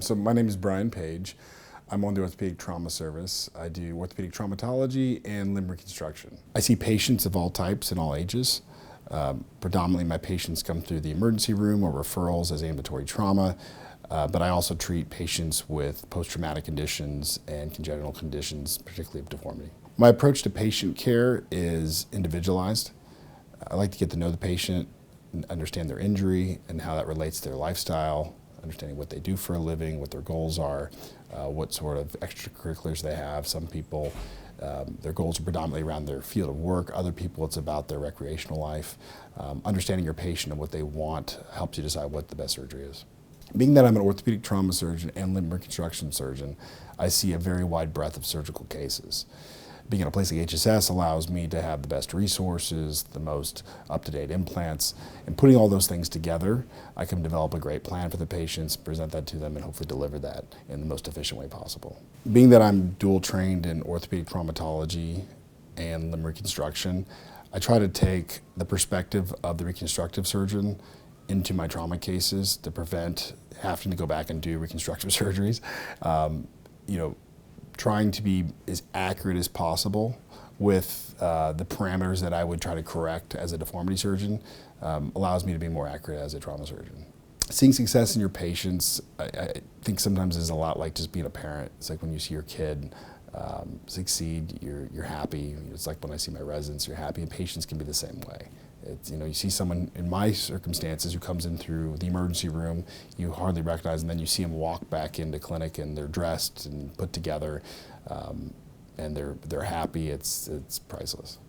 So my name is Brian Page. I'm on the orthopedic trauma service. I do orthopedic traumatology and limb reconstruction. I see patients of all types and all ages. Predominantly my patients come through the emergency room or referrals as ambulatory trauma, but I also treat patients with post-traumatic conditions and congenital conditions, particularly of deformity. My approach to patient care is individualized. I like to get to know the patient, and understand their injury and how that relates to their lifestyle, understanding what they do for a living, what their goals are, what sort of extracurriculars they have. Some people, their goals are predominantly around their field of work. Other people, it's about their recreational life. Understanding your patient and what they want helps you decide what the best surgery is. Being that I'm an orthopedic trauma surgeon and limb reconstruction surgeon, I see a very wide breadth of surgical cases. Being at a place like HSS allows me to have the best resources, the most up-to-date implants, and putting all those things together, I can develop a great plan for the patients, present that to them, and hopefully deliver that in the most efficient way possible. Being that I'm dual trained in orthopedic traumatology and limb reconstruction, I try to take the perspective of the reconstructive surgeon into my trauma cases to prevent having to go back and do reconstructive surgeries. Trying to be as accurate as possible with the parameters that I would try to correct as a deformity surgeon allows me to be more accurate as a trauma surgeon. Seeing success in your patients, I think sometimes is a lot like just being a parent. It's like when you see your kid succeed, you're happy. It's like when I see my residents, you're happy, and patients can be the same way. It's, you see someone in my circumstances who comes in through the emergency room, you hardly recognize, and then you see them walk back into clinic and they're dressed and put together, and they're happy. It's priceless.